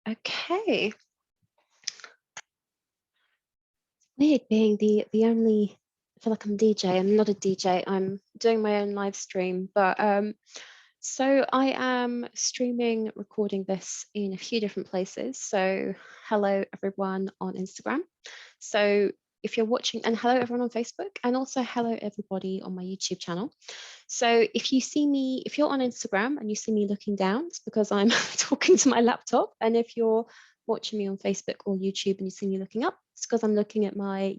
Okay. Weird being the only, I feel like I'm DJ. I'm not a DJ. I'm doing my own live stream. But so I am streaming, recording this in a few different places. So hello everyone on Instagram. So if you're watching, and hello everyone on Facebook, and also hello everybody on my YouTube channel. So if you see me, if you're on Instagram and you see me looking down, it's because I'm talking to my laptop. And if you're watching me on Facebook or YouTube and you see me looking up, it's because I'm looking at my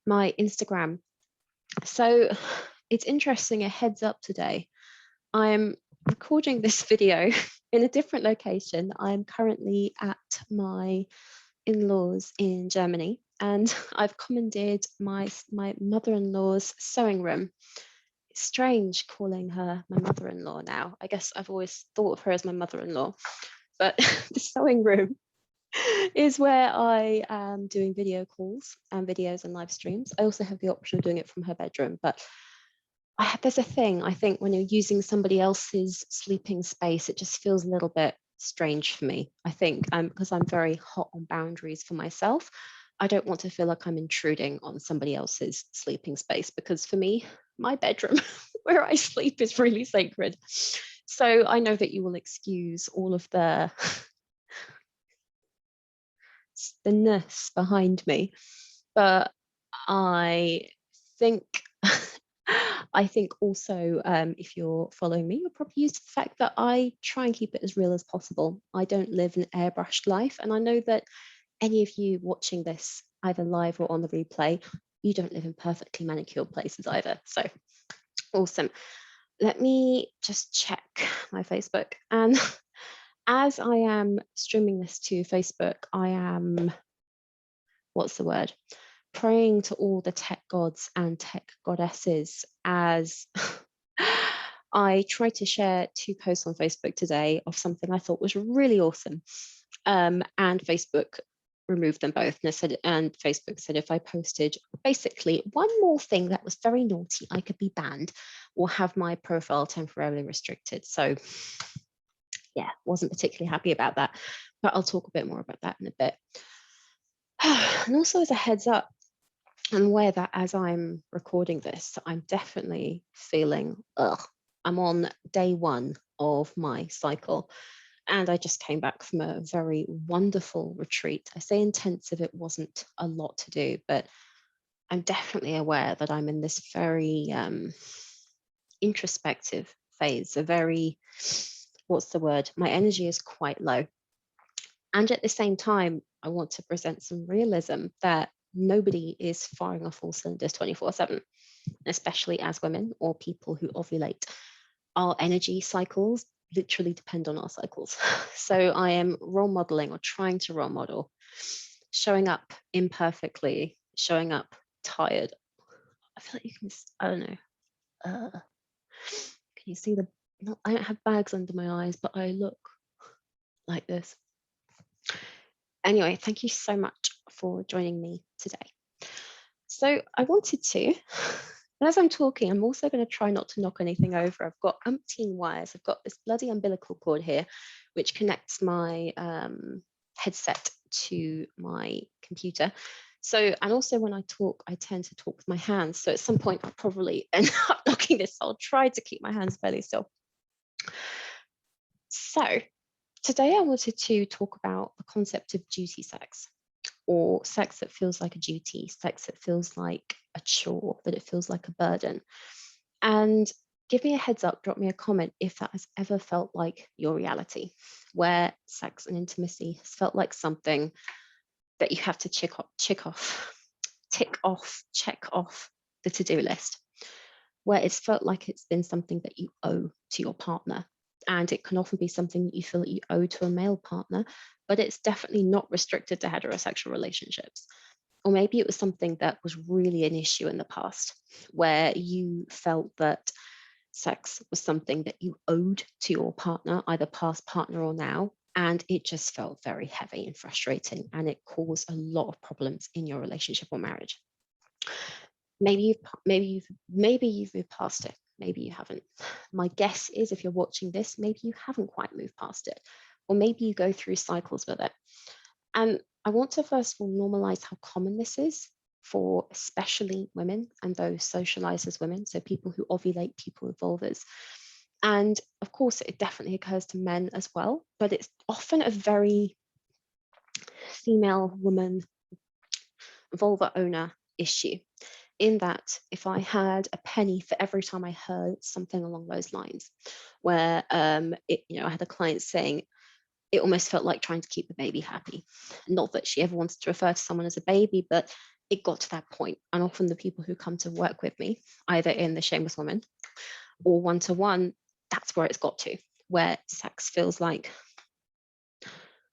my Instagram. So it's interesting, a heads up today. I'm recording this video in a different location. I'm currently at my in-laws in Germany, and I've commandeered my mother-in-law's sewing room. It's strange calling her my mother-in-law now. I guess I've always thought of her as my mother-in-law, but the sewing room is where I am doing video calls and videos and live streams. I also have the option of doing it from her bedroom, but there's a thing, I think, when you're using somebody else's sleeping space, it just feels a little bit strange for me. I think because I'm very hot on boundaries for myself, I don't want to feel like I'm intruding on somebody else's sleeping space, because for me, my bedroom where I sleep is really sacred. So I know that you will excuse all of the ness behind me, but I think I think also, if you're following me, you're probably used to the fact that I try and keep it as real as possible. I don't live an airbrushed life, and I know that any of you watching this either live or on the replay, you don't live in perfectly manicured places either. So awesome. Let me just check my Facebook. And as I am streaming this to Facebook, I am, what's the word? Praying to all the tech gods and tech goddesses as I tried to share 2 posts on Facebook today of something I thought was really awesome. And Facebook removed them both. And Facebook said if I posted basically one more thing that was very naughty, I could be banned or have my profile temporarily restricted. So yeah, wasn't particularly happy about that, but I'll talk a bit more about that in a bit. And also, as a heads up, I'm aware that as I'm recording this, I'm definitely feeling, I'm on day 1 of my cycle. And I just came back from a very wonderful retreat. I say intensive, it wasn't a lot to do, but I'm definitely aware that I'm in this very introspective phase, a very, what's the word? My energy is quite low. And at the same time, I want to present some realism that nobody is firing off all cylinders 24/7, especially as women or people who ovulate. Our energy cycles literally depend on our cycles. So I am role modeling, or trying to role model, showing up imperfectly, showing up tired. I feel like you can, I don't know. Can you see I don't have bags under my eyes, but I look like this. Anyway, thank you so much for joining me today. So I wanted to, and as I'm talking, I'm also going to try not to knock anything over. I've got umpteen wires. I've got this bloody umbilical cord here, which connects my headset to my computer. So, and also when I talk, I tend to talk with my hands. So at some point, I'll probably end up knocking this. I'll try to keep my hands fairly still. So today I wanted to talk about the concept of duty sex, or sex that feels like a duty, sex that feels like a chore, that it feels like a burden. And give me a heads up, drop me a comment if that has ever felt like your reality, where sex and intimacy has felt like something that you have to check off the to-do list, where it's felt like it's been something that you owe to your partner. And it can often be something that you feel that you owe to a male partner, but it's definitely not restricted to heterosexual relationships. Or maybe it was something that was really an issue in the past, where you felt that sex was something that you owed to your partner, either past partner or now, and it just felt very heavy and frustrating, and it caused a lot of problems in your relationship or marriage. Maybe you've moved past it. Maybe you haven't. My guess is if you're watching this, maybe you haven't quite moved past it. or maybe you go through cycles with it. And I want to first of all normalize how common this is for especially women and those socialized as women, so people who ovulate, people with vulvas. And of course, it definitely occurs to men as well, but it's often a very female woman vulva owner issue. In that, if I had a penny for every time I heard something along those lines, where I had a client saying it almost felt like trying to keep the baby happy. Not that she ever wanted to refer to someone as a baby, but it got to that point. And often the people who come to work with me, either in the Shameless Woman or one-to-one, that's where it's got to, where sex feels like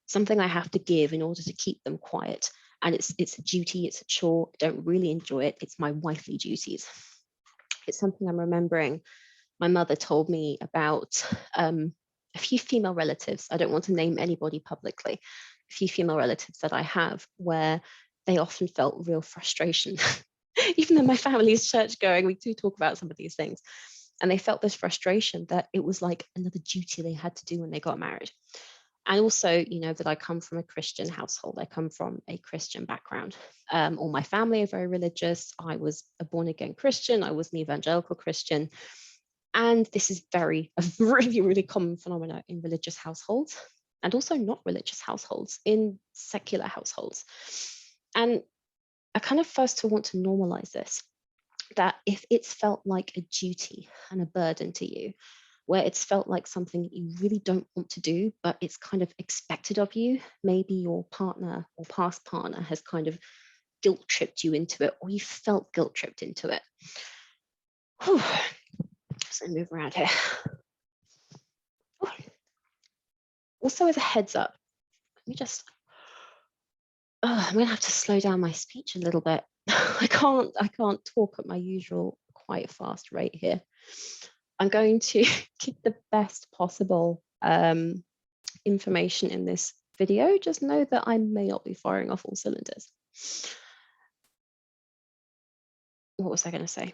something I have to give in order to keep them quiet. And it's a duty, it's a chore. I don't really enjoy it. It's my wifely duties. It's something I'm remembering my mother told me about a few female relatives. I don't want to name anybody publicly. A few female relatives that I have where they often felt real frustration. Even though my family is church going, we do talk about some of these things. And they felt this frustration that it was like another duty they had to do when they got married. And also, that I come from a Christian household. I come from a Christian background. All my family are very religious. I was a born again Christian. I was an evangelical Christian. And this is a really, really common phenomenon in religious households and also not religious households, in secular households. And I kind of first want to normalize this, that if it's felt like a duty and a burden to you, where it's felt like something you really don't want to do, but it's kind of expected of you, maybe your partner or past partner has kind of guilt tripped you into it, or you felt guilt tripped into it. Whew. So move around here. Also, as a heads up, let me just, I'm gonna have to slow down my speech a little bit. I can't talk at my usual quite fast rate here. I'm going to keep the best possible information in this video. Just know that I may not be firing off all cylinders. What was I going to say?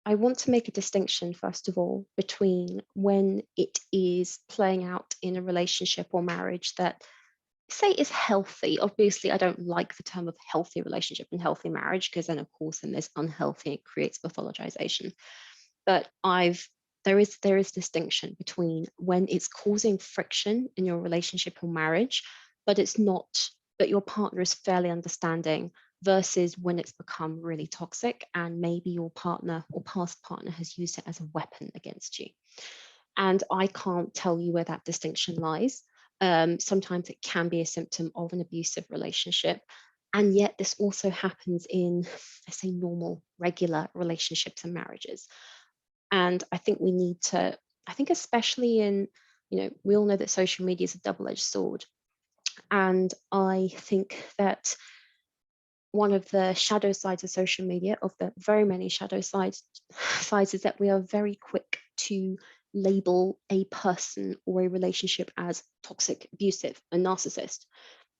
I want to make a distinction, first of all, between when it is playing out in a relationship or marriage that, say, is healthy. Obviously, I don't like the term of healthy relationship and healthy marriage, because then, of course, then there's unhealthy, it creates pathologization. But there is distinction between when it's causing friction in your relationship or marriage, but it's not, but your partner is fairly understanding, versus when it's become really toxic and maybe your partner or past partner has used it as a weapon against you. And I can't tell you where that distinction lies. Sometimes it can be a symptom of an abusive relationship. And yet this also happens in, let's say, normal, regular relationships and marriages. And I think we need to, I think especially in, we all know that social media is a double-edged sword. And I think that one of the shadow sides of social media, of the very many shadow sides, is that we are very quick to label a person or a relationship as toxic, abusive, and narcissist,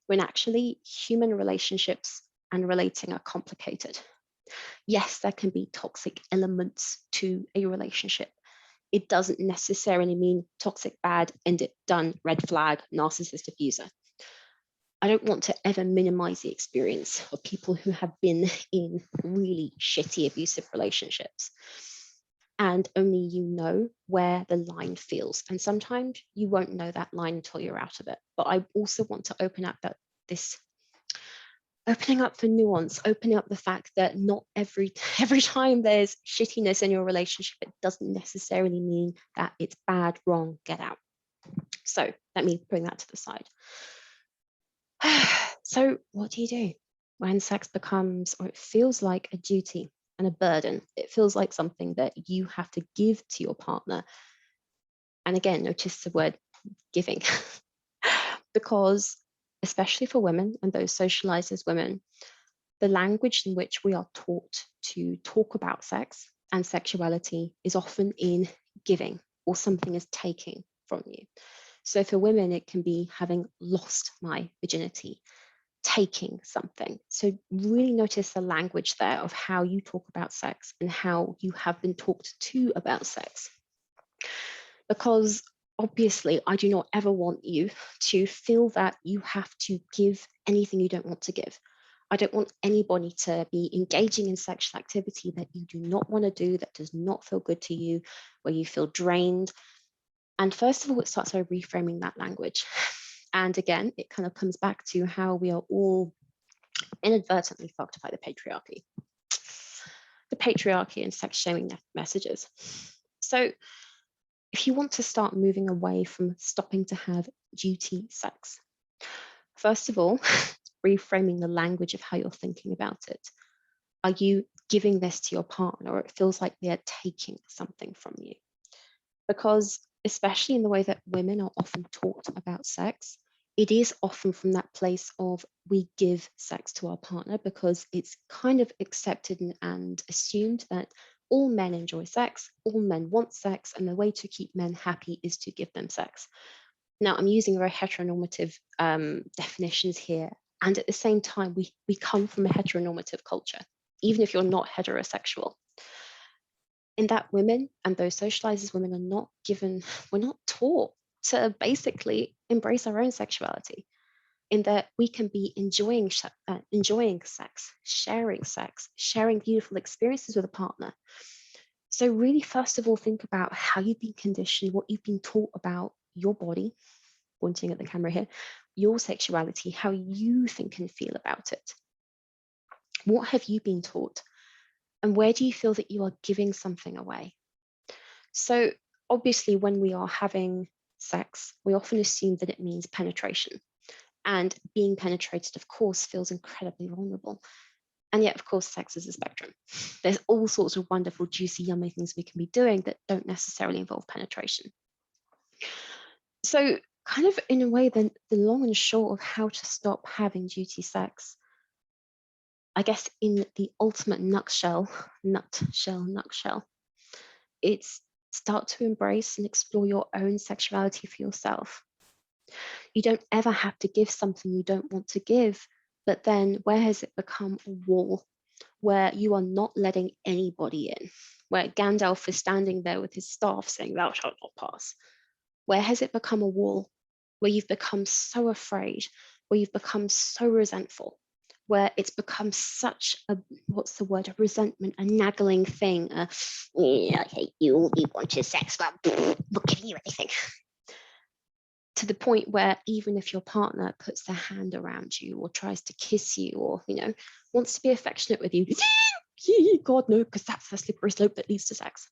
when actually human relationships and relating are complicated. Yes, there can be toxic elements to a relationship. It doesn't necessarily mean toxic, bad, end it, done, red flag, narcissist, abuser. I don't want to ever minimize the experience of people who have been in really shitty abusive relationships. And only you know where the line feels. And sometimes you won't know that line until you're out of it. But I also want to opening up for nuance, opening up the fact that not every time there's shittiness in your relationship, it doesn't necessarily mean that it's bad, wrong, get out. So let me bring that to the side. So what do you do when sex becomes, or it feels like a duty and a burden? It feels like something that you have to give to your partner. And again, notice the word giving, because especially for women and those socialized as women, the language in which we are taught to talk about sex and sexuality is often in giving, or something is taking from you. So for women, it can be having lost my virginity, taking something. So really notice the language there of how you talk about sex and how you have been talked to about sex. Because obviously, I do not ever want you to feel that you have to give anything you don't want to give. I don't want anybody to be engaging in sexual activity that you do not want to do, that does not feel good to you, where you feel drained. And first of all, it starts by reframing that language. And again, it kind of comes back to how we are all inadvertently fucked by the patriarchy. The patriarchy and sex shaming messages. So if you want to start moving away from stopping to have duty sex, first of all, reframing the language of how you're thinking about it. Are you giving this to your partner, or it feels like they're taking something from you? Because especially in the way that women are often taught about sex, it is often from that place of we give sex to our partner because it's kind of accepted and assumed that all men enjoy sex, all men want sex, and the way to keep men happy is to give them sex. Now, I'm using very heteronormative definitions here, and at the same time, we come from a heteronormative culture, even if you're not heterosexual. In that women and those socialized as women are not given, we're not taught to basically embrace our own sexuality, in that we can be enjoying sex, sharing beautiful experiences with a partner. So really, first of all, think about how you've been conditioned, what you've been taught about your body, pointing at the camera here, your sexuality, how you think and feel about it. What have you been taught? And where do you feel that you are giving something away? So obviously, when we are having sex, we often assume that it means penetration. And being penetrated, of course, feels incredibly vulnerable. And yet, of course, sex is a spectrum. There's all sorts of wonderful, juicy, yummy things we can be doing that don't necessarily involve penetration. So kind of in a way, the long and short of how to stop having duty sex, I guess in the ultimate nutshell, it's start to embrace and explore your own sexuality for yourself. You don't ever have to give something you don't want to give, but then where has it become a wall where you are not letting anybody in, where Gandalf is standing there with his staff saying, "Thou shalt not pass"? Where has it become a wall where you've become so afraid, where you've become so resentful, where it's become such a, what's the word, a resentment, a nagging thing, I hate you, you want your sex, well, we're giving you anything. To the point where even if your partner puts their hand around you or tries to kiss you or, wants to be affectionate with you, God, no, because that's the slippery slope that leads to sex.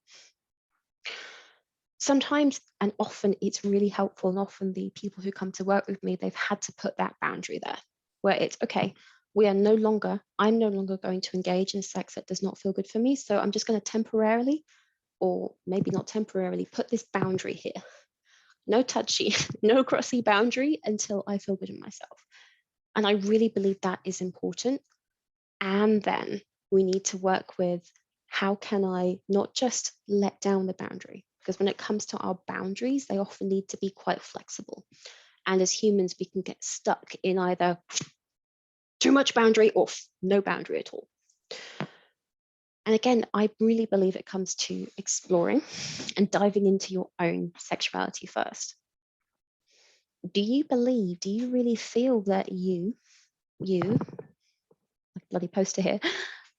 Sometimes and often it's really helpful, and often the people who come to work with me, they've had to put that boundary there where it's okay, I'm no longer going to engage in sex that does not feel good for me, so I'm just going to temporarily, or maybe not temporarily, put this boundary here. No touchy, no crossy boundary until I feel good in myself. And I really believe that is important. And then we need to work with, how can I not just let down the boundary? Because when it comes to our boundaries, they often need to be quite flexible. And as humans, we can get stuck in either too much boundary or no boundary at all. And again, I really believe it comes to exploring and diving into your own sexuality first. Do you really feel that you, like bloody poster here,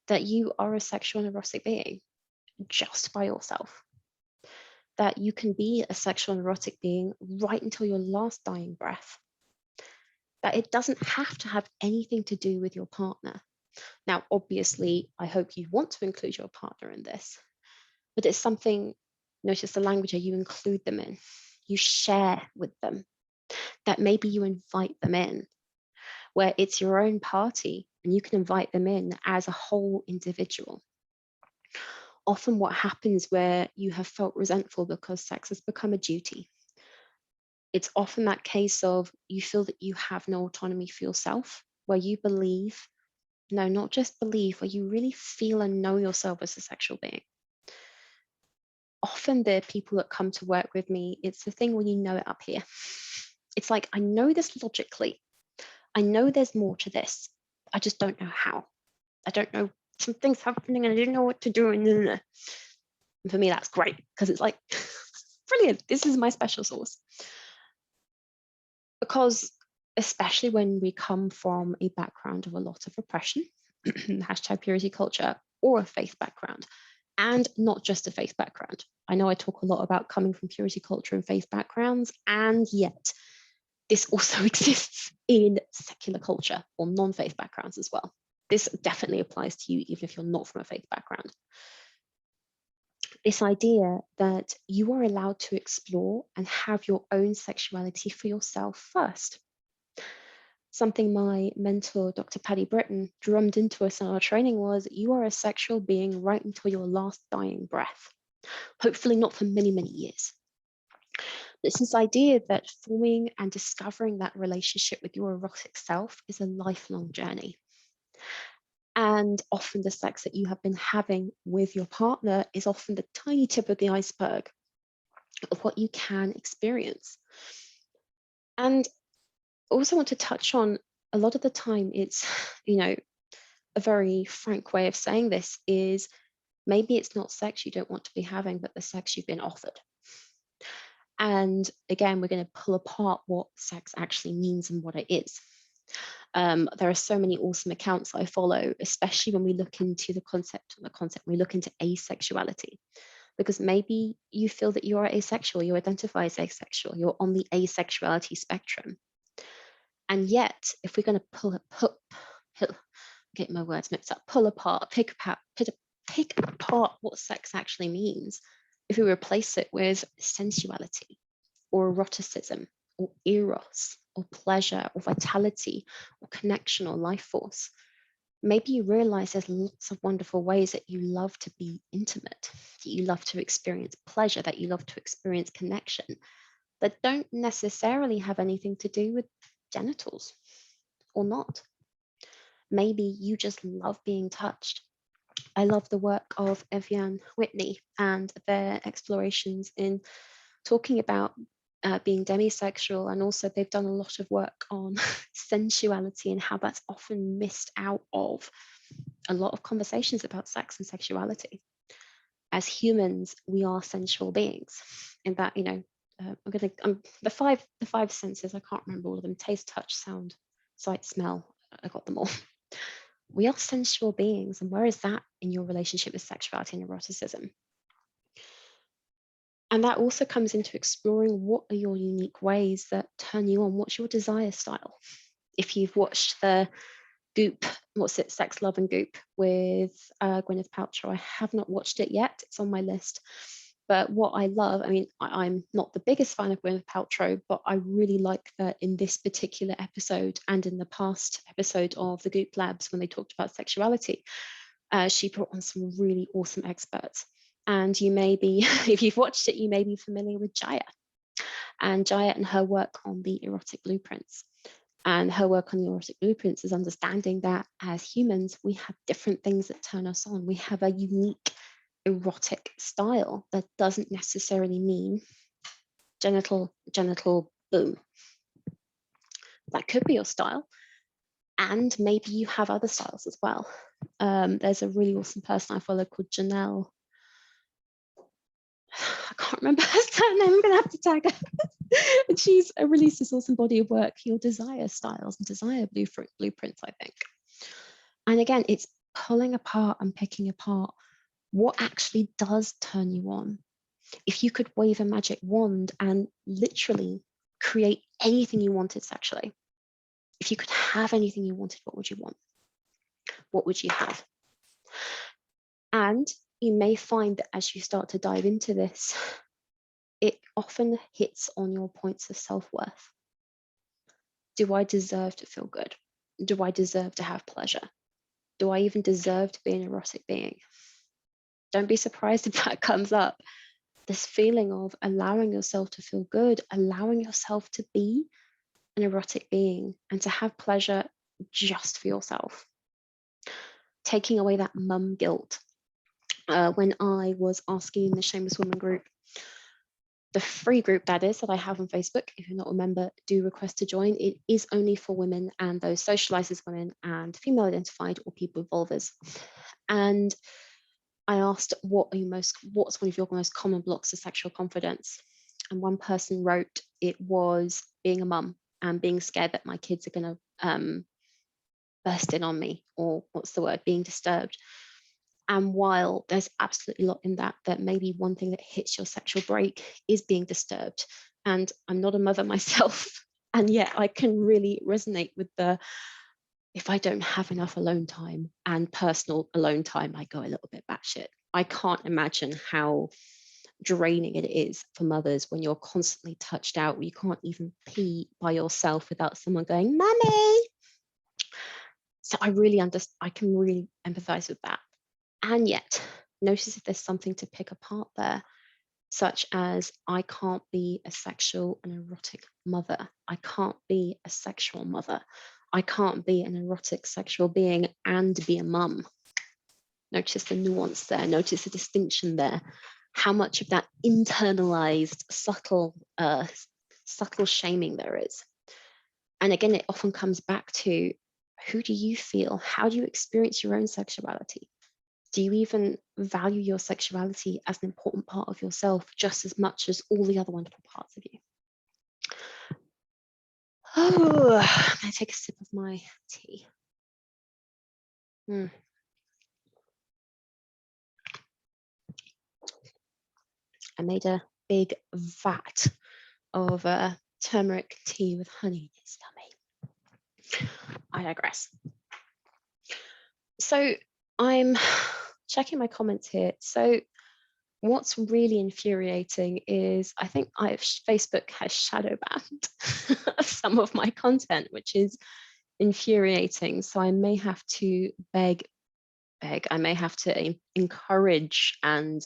that you are a sexual and erotic being just by yourself? That you can be a sexual and erotic being right until your last dying breath? That it doesn't have to have anything to do with your partner. Now, obviously, I hope you want to include your partner in this, but it's something, notice the language you include them in, you share with them, that maybe you invite them in, where it's your own party and you can invite them in as a whole individual. Often what happens where you have felt resentful because sex has become a duty, it's often that case of you feel that you have no autonomy for yourself, where you believe, no, not just believe, where you really feel and know yourself as a sexual being. Often the people that come to work with me, it's the thing when you know it up here. It's like, I know this logically. I know there's more to this. I just don't know how. I don't know, something's happening and I didn't know what to do. And for me, that's great, because it's like, brilliant. This is my special sauce. Because especially when we come from a background of a lot of oppression, hashtag purity culture, or a faith background, and not just a faith background. I know I talk a lot about coming from purity culture and faith backgrounds, and yet this also exists in secular culture or non-faith backgrounds as well. This definitely applies to you even if you're not from a faith background. This idea that you are allowed to explore and have your own sexuality for yourself first. Something my mentor, Dr. Paddy Britton, drummed into us in our training was, you are a sexual being right until your last dying breath. Hopefully not for many, many years. It's this idea that forming and discovering that relationship with your erotic self is a lifelong journey. And often the sex that you have been having with your partner is often the tiny tip of the iceberg of what you can experience. And I also want to touch on, a lot of the time it's, a very frank way of saying this is, maybe it's not sex you don't want to be having, but the sex you've been offered. And again, we're going to pull apart what sex actually means and what it is. There are so many awesome accounts I follow, especially when we look into the concept, we look into asexuality, because maybe you feel that you are asexual, you identify as asexual, you're on the asexuality spectrum. And yet, if we're going to get my words mixed up, pick apart what sex actually means, if we replace it with sensuality or eroticism or eros or pleasure or vitality or connection or life force, maybe you realize there's lots of wonderful ways that you love to be intimate, that you love to experience pleasure, that you love to experience connection, that don't necessarily have anything to do with genitals or not. Maybe you just love being touched. I love the work of Evian Whitney and their explorations in talking about being demisexual, and also they've done a lot of work on sensuality and how that's often missed out of a lot of conversations about sex and sexuality. As humans, we are sensual beings, in that, the five senses, I can't remember all of them: taste, touch, sound, sight, smell. I got them all. We are sensual beings, and where is that in your relationship with sexuality and eroticism? And that also comes into exploring, what are your unique ways that turn you on? What's your desire style? If you've watched the Goop, Sex, Love and Goop with Gwyneth Paltrow, I have not watched it yet. It's on my list. But what I love, I'm not the biggest fan of Gwyneth Paltrow, but I really like that in this particular episode and in the past episode of the Goop Labs, when they talked about sexuality, she brought on some really awesome experts. And you may be, if you've watched it, you may be familiar with Jaya. And Jaya and her work on the erotic blueprints. And her work on the erotic blueprints is understanding that as humans, we have different things that turn us on. We have a unique erotic style that doesn't necessarily mean genital boom. That could be your style. And maybe you have other styles as well. There's a really awesome person I follow called Janelle. I can't remember her surname, I'm going to have to tag her. And she's released this awesome body of work, Your Desire Styles and Desire Blueprints, I think. And again, it's pulling apart and picking apart what actually does turn you on. If you could wave a magic wand and literally create anything you wanted sexually, if you could have anything you wanted, what would you want? What would you have? And you may find that as you start to dive into this, it often hits on your points of self-worth. Do I deserve to feel good? Do I deserve to have pleasure? Do I even deserve to be an erotic being? Don't be surprised if that comes up. This feeling of allowing yourself to feel good, allowing yourself to be an erotic being and to have pleasure just for yourself. Taking away that mum guilt. When I was asking in the Shameless Woman group, the free group that is, that I have on Facebook, if you're not a member, do request to join. It is only for women and those socialized as women and female identified or people with vulvas. And I asked, what's one of your most common blocks of sexual confidence? and one person wrote it was being a mum and being scared that my kids are going to burst in on me, or what's the word, being disturbed. And while there's absolutely a lot in that, that maybe one thing that hits your sexual break is being disturbed. And I'm not a mother myself, and yet I can really resonate with the, if I don't have enough alone time and personal alone time, I go a little bit batshit. I can't imagine how draining it is for mothers when you're constantly touched out, where you can't even pee by yourself without someone going, "Mummy." So I can really empathize with that. And yet, notice if there's something to pick apart there, such as I can't be a sexual and erotic mother. I can't be a sexual mother. I can't be an erotic sexual being and be a mum. Notice the nuance there. Notice the distinction there. How much of that internalized, subtle shaming there is. And again, it often comes back to, who do you feel? How do you experience your own sexuality? Do you even value your sexuality as an important part of yourself just as much as all the other wonderful parts of you? Oh, I'm going to take a sip of my tea. I made a big vat of turmeric tea with honey. It's yummy. I digress. So I'm checking my comments here. So what's really infuriating is I think Facebook has shadow banned some of my content, which is infuriating. So I may have to beg, I may have to encourage and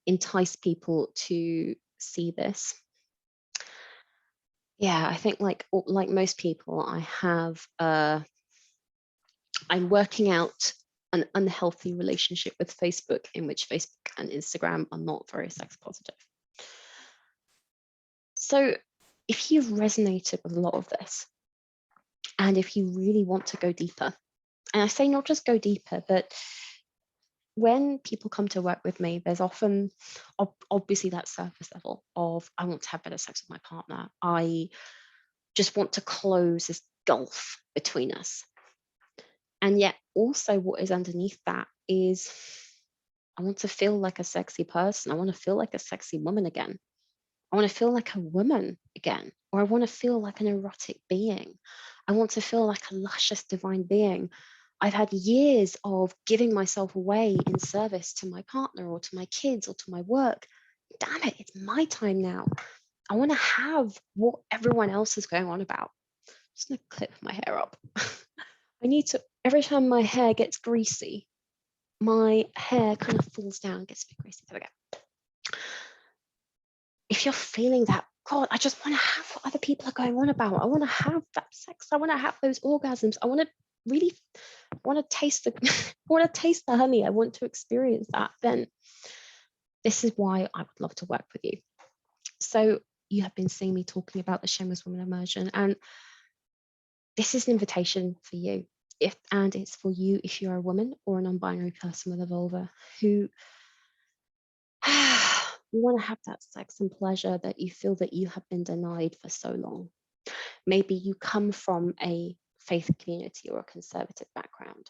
entice people to see this. Yeah, I think like most people, I have I'm working out an unhealthy relationship with Facebook, in which Facebook and Instagram are not very sex positive. So if you've resonated with a lot of this, and if you really want to go deeper, and I say not just go deeper, but when people come to work with me, there's often obviously that surface level of, I want to have better sex with my partner. I just want to close this gulf between us. And yet also what is underneath that is, I want to feel like a sexy person. I want to feel like a sexy woman again. I want to feel like a woman again, or I want to feel like an erotic being. I want to feel like a luscious divine being. I've had years of giving myself away in service to my partner or to my kids or to my work. Damn it, it's my time now. I want to have what everyone else is going on about. I'm just going to clip my hair up. I need to, every time my hair gets greasy, my hair kind of falls down, gets a bit greasy. There we go. If you're feeling that, God, I just want to have what other people are going on about. I want to have that sex. I want to have those orgasms. I want to really taste the honey. I want to experience that. Then this is why I would love to work with you. So you have been seeing me talking about the Shameless Woman Immersion, and this is an invitation for you. And it's for you if you're a woman or a non-binary person with a vulva who you want to have that sex and pleasure that you feel that you have been denied for so long. Maybe you come from a faith community or a conservative background.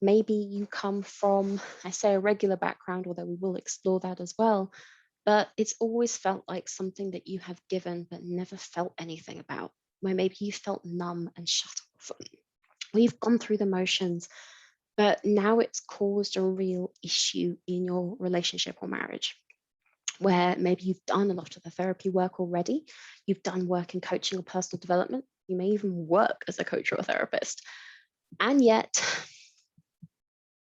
Maybe you come from, I say, a regular background, although we will explore that as well. But it's always felt like something that you have given but never felt anything about, where maybe you felt numb and shut off. We've gone through the motions, but now it's caused a real issue in your relationship or marriage, where maybe you've done a lot of the therapy work already. You've done work in coaching or personal development. You may even work as a coach or a therapist. And yet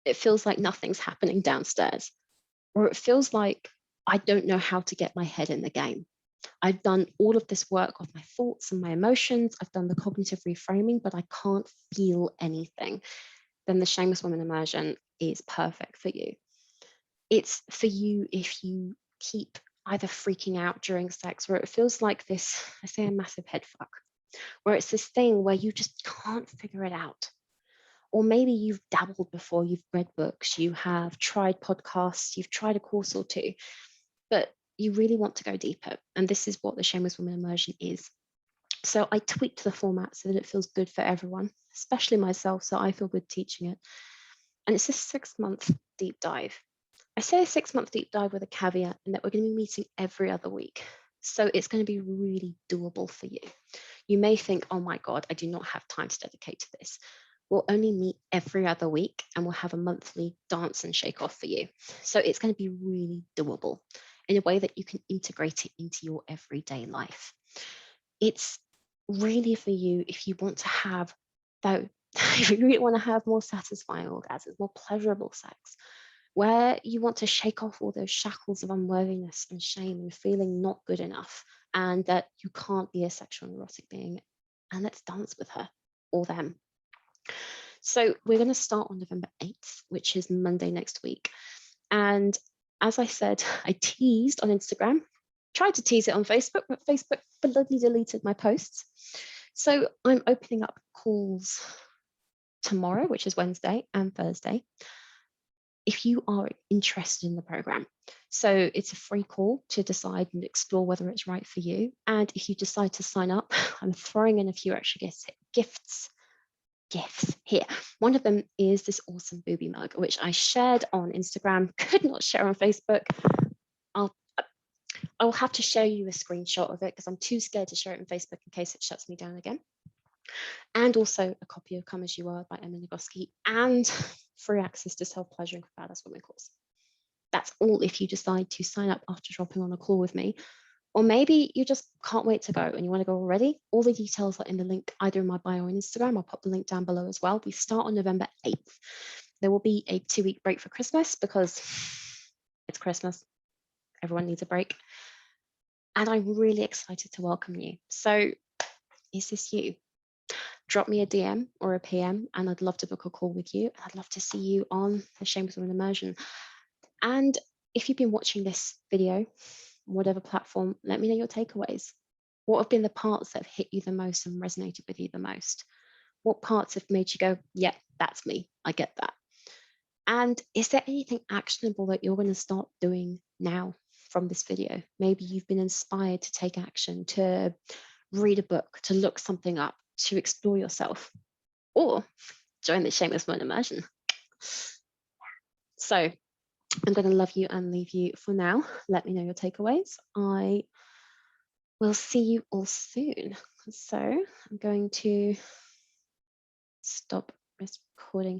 it feels like nothing's happening downstairs, or it feels like I don't know how to get my head in the game. I've done all of this work of my thoughts and my emotions. I've done the cognitive reframing, but I can't feel anything. Then the Shameless Woman Immersion is perfect for you. It's for you if you keep either freaking out during sex, where it feels like this, I say, a massive head fuck, where it's this thing where you just can't figure it out. Or maybe you've dabbled before, you've read books, you have tried podcasts, you've tried a course or two, but you really want to go deeper. And this is what the Shameless Woman Immersion is. So I tweaked the format so that it feels good for everyone, especially myself, so I feel good teaching it. And it's a 6-month deep dive. I say a 6-month deep dive with a caveat in that we're going to be meeting every other week. So it's going to be really doable for you. You may think, oh my God, I do not have time to dedicate to this. We'll only meet every other week and we'll have a monthly dance and shake off for you. So it's going to be really doable in a way that you can integrate it into your everyday life. It's really for you if you want to have, though, if you really want to have more satisfying orgasms, more pleasurable sex, where you want to shake off all those shackles of unworthiness and shame and feeling not good enough and that you can't be a sexual and erotic being. And let's dance with her or them. So we're going to start on November 8th, which is Monday next week. And as I said, I teased on Instagram, tried to tease it on Facebook, but Facebook bloody deleted my posts. So I'm opening up calls tomorrow, which is Wednesday, and Thursday, if you are interested in the program. So it's a free call to decide and explore whether it's right for you. And if you decide to sign up, I'm throwing in a few extra gifts here. One of them is this awesome booby mug, which I shared on Instagram, could not share on Facebook. I'll have to show you a screenshot of it because I'm too scared to share it on Facebook in case it shuts me down again. And also a copy of Come As You Are by Emma Nagoski and free access to Self-Pleasuring for Badass Women course. That's all if you decide to sign up after dropping on a call with me. Or maybe you just can't wait to go and you want to go already. All the details are in the link either in my bio on Instagram. I'll pop the link down below as well. We start on November 8th. There will be a 2-week break for Christmas because it's Christmas. Everyone needs a break. And I'm really excited to welcome you. So is this you? Drop me a DM or a PM and I'd love to book a call with you. I'd love to see you on the Shameless Woman Immersion. And if you've been watching this video, whatever platform, let me know your takeaways. What have been the parts that have hit you the most and resonated with you the most? What parts have made you go, yeah, that's me, I get that? And is there anything actionable that you're going to start doing now from this video? Maybe you've been inspired to take action, to read a book, to look something up, to explore yourself, or join the Shameless Woman Immersion. So I'm going to love you and leave you for now. Let me know your takeaways. I will see you all soon. So I'm going to stop recording